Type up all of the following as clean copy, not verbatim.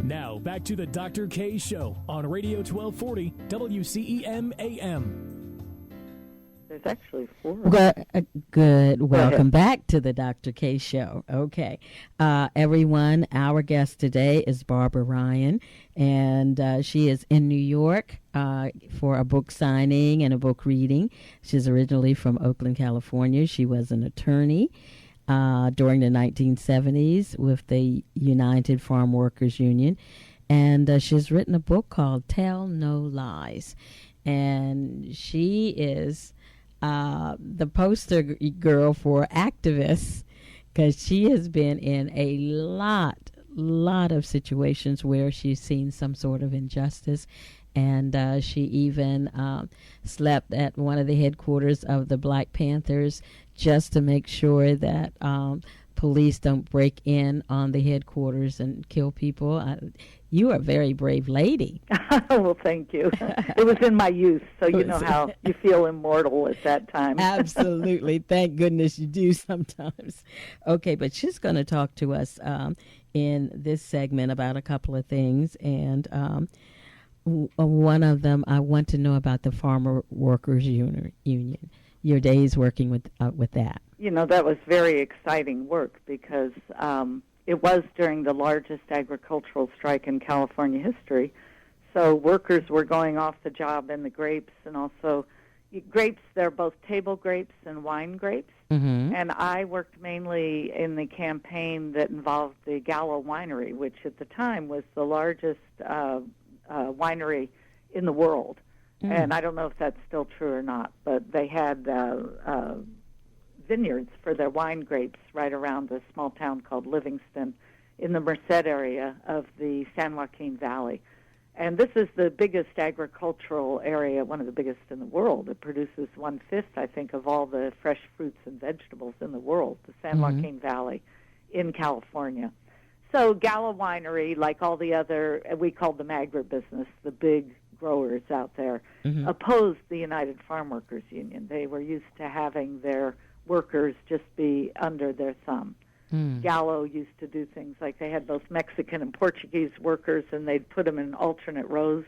Now, back to the Dr. K Show on Radio 1240 WCEM AM. There's actually four. Good. Welcome back to the Dr. K Show. Okay. Everyone, our guest today is Barbara Ryan, and she is in New York for a book signing and a book reading. She's originally from Oakland, California. She was an attorney during the 1970s with the United Farm Workers Union, and she's written a book called Tell No Lies, and she is the poster girl for activists, because she has been in a lot of situations where she's seen some sort of injustice. And she even slept at one of the headquarters of the Black Panthers just to make sure that police don't break in on the headquarters and kill people. You are a very brave lady. Well, thank you. It was in my youth, so you know how you feel immortal at that time. Absolutely. Thank goodness you do sometimes. Okay, but she's going to talk to us in this segment about a couple of things, and one of them, I want to know about the Farmer Workers Union. Your days working with that. You know, that was very exciting work because it was during the largest agricultural strike in California history. So workers were going off the job in the grapes, and also grapes. They're both table grapes and wine grapes. Mm-hmm. And I worked mainly in the campaign that involved the Gallo Winery, which at the time was the largest winery in the world. And I don't know if that's still true or not, but they had vineyards for their wine grapes right around a small town called Livingston in the Merced area of the San Joaquin Valley. And this is the biggest agricultural area, one of the biggest in the world. It produces 1/5, I think, of all the fresh fruits and vegetables in the world, the San Joaquin Valley in California. So Gallo Winery, like all the other, we called them agribusiness, the big growers out there, opposed the United Farm Workers Union. They were used to having their workers just be under their thumb. Gallo used to do things like they had both Mexican and Portuguese workers, and they'd put them in alternate rows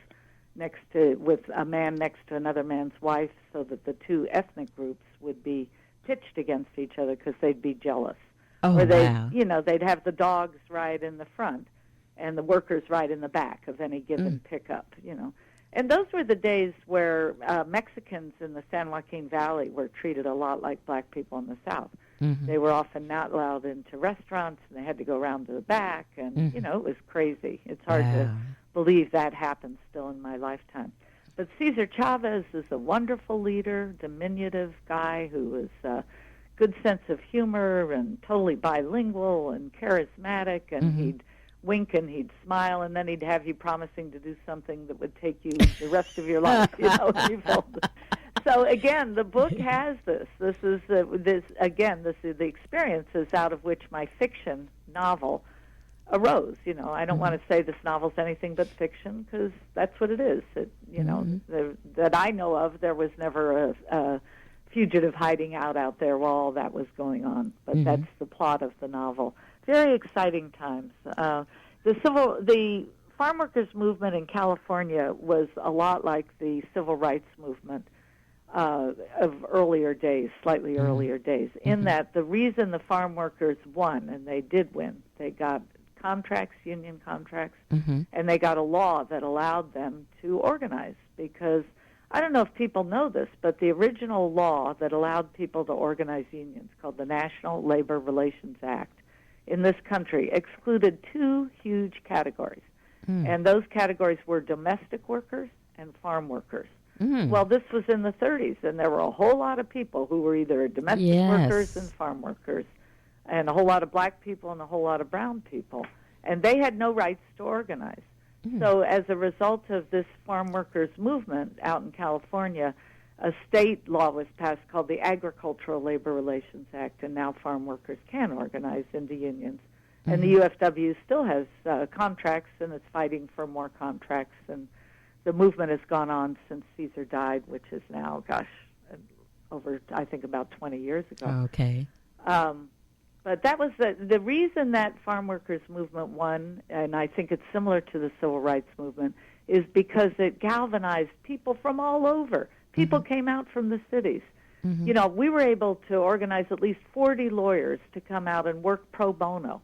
with a man next to another man's wife, so that the two ethnic groups would be pitched against each other because they'd be jealous. Oh, or wow. They'd have the dogs ride in the front and the workers ride in the back of any given pickup, And those were the days where Mexicans in the San Joaquin Valley were treated a lot like black people in the South. They were often not allowed into restaurants, and they had to go around to the back, and, it was crazy. It's hard to believe that happened still in my lifetime. But Cesar Chavez is a wonderful leader, diminutive guy who was good sense of humor and totally bilingual and charismatic, and he'd wink and he'd smile, and then he'd have you promising to do something that would take you the rest of your life. So again, the book has this. This is the experiences out of which my fiction novel arose. I don't want to say this novel's anything but fiction, because that's what it is. That I know of, there was never a fugitive hiding out there while all that was going on. But that's the plot of the novel. Very exciting times. The farm workers movement in California was a lot like the civil rights movement of earlier days, slightly earlier days, in that the reason the farm workers won, and they did win, they got contracts, union contracts, and they got a law that allowed them to organize, because I don't know if people know this, but the original law that allowed people to organize unions, called the National Labor Relations Act, in this country excluded two huge categories. And those categories were domestic workers and farm workers. Well, this was in the 30s, and there were a whole lot of people who were either domestic workers and farm workers, and a whole lot of black people and a whole lot of brown people. And they had no rights to organize. So as a result of this farm workers movement out in California, a state law was passed called the Agricultural Labor Relations Act, and now farm workers can organize into unions. And the UFW still has contracts, and it's fighting for more contracts. And the movement has gone on since Caesar died, which is now, over, I think, about 20 years ago. Okay. But that was the reason that farm workers movement won, and I think it's similar to the civil rights movement, is because it galvanized people from all over. People came out from the cities. You know, we were able to organize at least 40 lawyers to come out and work pro bono.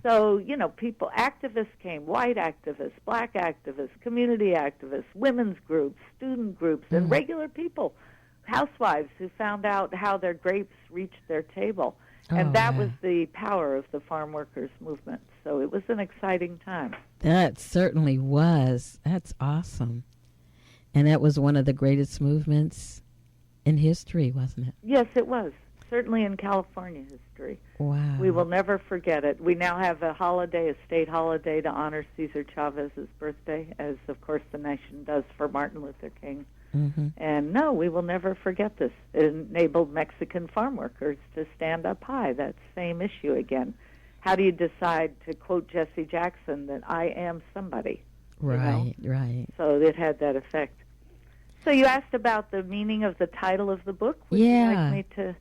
So, you know, people, activists came, white activists, black activists, community activists, women's groups, student groups, and regular people, housewives who found out how their grapes reached their table. And that was the power of the farm workers movement. So it was an exciting time. That certainly was. That's awesome. And that was one of the greatest movements in history, wasn't it? Yes, it was. Certainly in California history. Wow. We will never forget it. We now have a holiday, a state holiday, to honor Cesar Chavez's birthday, as, of course, the nation does for Martin Luther King. And no, we will never forget this. It enabled Mexican farm workers to stand up high. That same issue again. How do you decide to quote Jesse Jackson that I am somebody? Right, right. So it had that effect. So you asked about the meaning of the title of the book. Would you like me to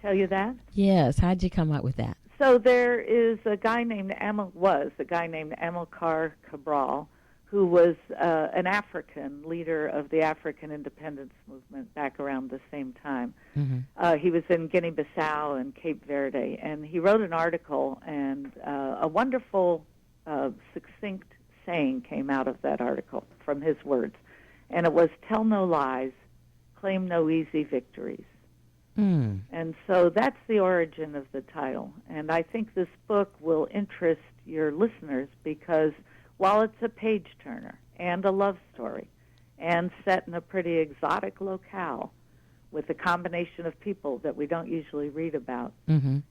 tell you that? Yes. How'd you come up with that? So there is a guy named Amilcar Cabral, who was an African leader of the African independence movement back around the same time. He was in Guinea-Bissau and Cape Verde, and he wrote an article, and a wonderful, succinct saying came out of that article from his words, and it was, "Tell no lies, claim no easy victories." And so that's the origin of the title. And I think this book will interest your listeners because while it's a page-turner and a love story and set in a pretty exotic locale with a combination of people that we don't usually read about,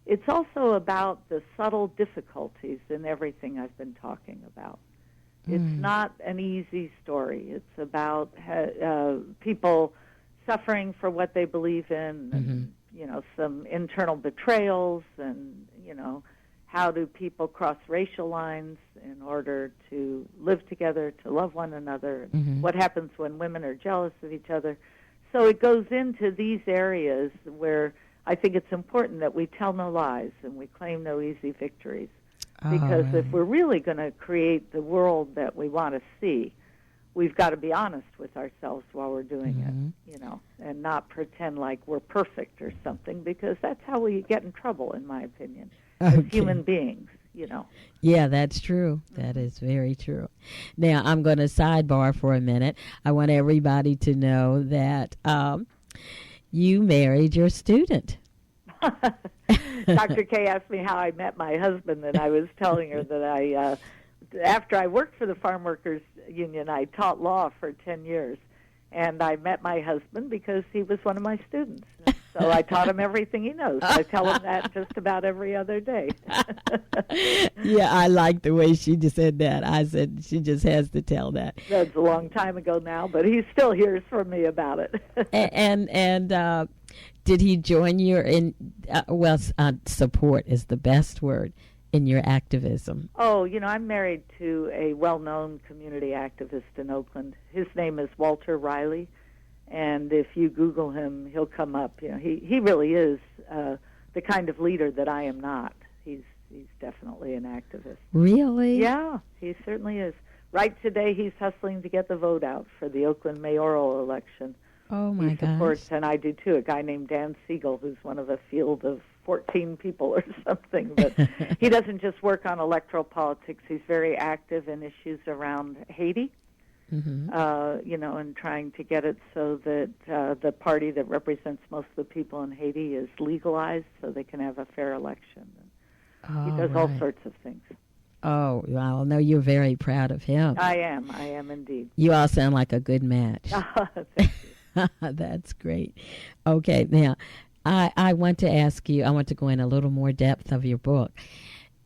it's also about the subtle difficulties in everything I've been talking about. It's not an easy story. It's about people suffering for what they believe in, and, you know, some internal betrayals, and, you know, how do people cross racial lines in order to live together, to love one another, what happens when women are jealous of each other. So it goes into these areas where I think it's important that we tell no lies and we claim no easy victories. Because if we're really going to create the world that we want to see, we've got to be honest with ourselves while we're doing it, you know, and not pretend like we're perfect or something, because that's how we get in trouble, in my opinion, as human beings, you know. Yeah, that's true. That is very true. Now, I'm going to sidebar for a minute. I want everybody to know that you married your student. Dr. K asked me how I met my husband, and I was telling her that after I worked for the Farm Workers Union, I taught law for 10 years. And I met my husband because he was one of my students. So I taught him everything he knows. I tell him that just about every other day. Yeah, I like the way she just said that. I said she just has to tell that. That's a long time ago now, but he still hears from me about it. and did he join you in, support is the best word, in your activism? Oh, you know, I'm married to a well-known community activist in Oakland. His name is Walter Riley, and if you Google him, he'll come up. You know, he really is the kind of leader that I am not. He's definitely an activist. Really? Yeah, he certainly is. Right today, he's hustling to get the vote out for the Oakland mayoral election. Oh, my gosh. He supports, and I do too, a guy named Dan Siegel, who's one of a field of 14 people or something. But he doesn't just work on electoral politics. He's very active in issues around Haiti, you know, and trying to get it so that the party that represents most of the people in Haiti is legalized so they can have a fair election. And he does all sorts of things. Oh, well, no, you're very proud of him. I am indeed. You all sound like a good match. Thank you. That's great. Okay, now, I want to ask you, I want to go in a little more depth of your book.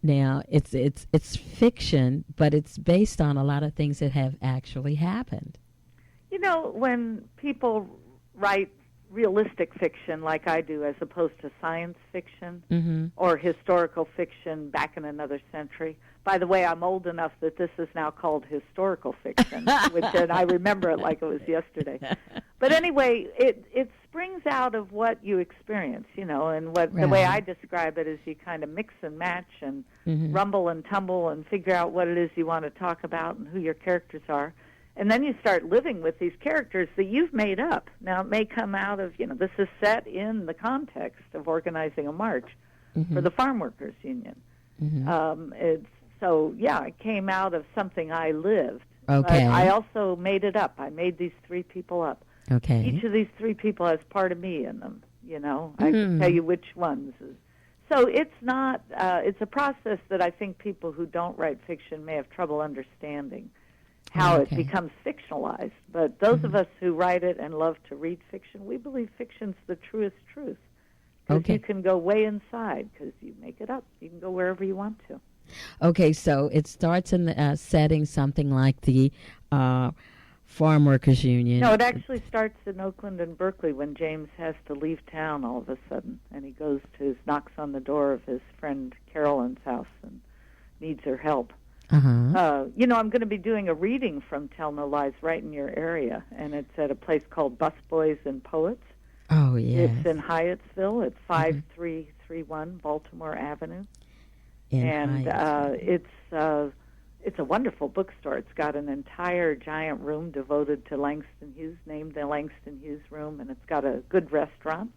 Now, it's fiction, but it's based on a lot of things that have actually happened. You know, when people write realistic fiction like I do, as opposed to science fiction or historical fiction back in another century, By the way, I'm old enough that this is now called historical fiction, and I remember it like it was yesterday. But anyway, it springs out of what you experience, and the way I describe it is you kind of mix and match and rumble and tumble and figure out what it is you want to talk about and who your characters are. And then you start living with these characters that you've made up. Now, it may come out of, this is set in the context of organizing a march for the Farm Workers Union. It came out of something I lived. Okay. But I also made it up. I made these three people up. Okay. Each of these three people has part of me in them, I can tell you which ones. So it's not, it's a process that I think people who don't write fiction may have trouble understanding how it becomes fictionalized. But those of us who write it and love to read fiction, we believe fiction's the truest truth. Because you can go way inside because you make it up. You can go wherever you want to. Okay, so it starts in the setting something like the Farm Workers Union. No, it actually starts in Oakland and Berkeley when James has to leave town all of a sudden, and he knocks on the door of his friend Carolyn's house and needs her help. I'm going to be doing a reading from Tell No Lies right in your area, and it's at a place called Busboys and Poets. Oh, yeah. It's in Hyattsville. It's 5331 Baltimore Avenue. It's a wonderful bookstore. It's got an entire giant room devoted to Langston Hughes, named the Langston Hughes Room, and it's got a good restaurant.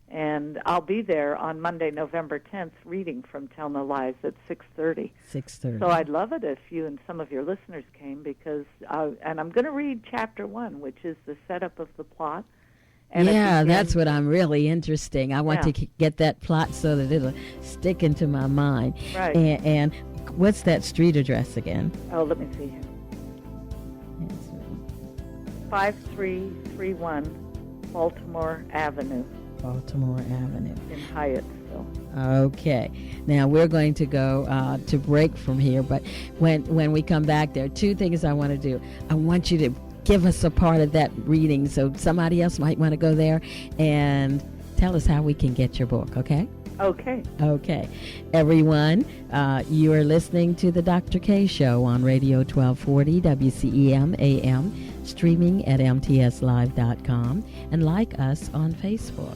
And I'll be there on Monday, November 10th, reading from Tell No Lies at 6:30. 6:30. So I'd love it if you and some of your listeners came because, and I'm going to read Chapter 1, which is the setup of the plot. And that's what I'm really interested in. I want to get that plot so that it'll stick into my mind. Right. And what's that street address again? Oh, let me see here. 5331 Baltimore Avenue. Baltimore Avenue. In Hyattsville. Okay. Now we're going to go to break from here, but when we come back, there are two things I want to do. I want you to give us a part of that reading so somebody else might want to go there and tell us how we can get your book, okay? Okay. Everyone, you are listening to the Dr. K Show on Radio 1240 WCEM AM, streaming at mtslive.com, and like us on Facebook.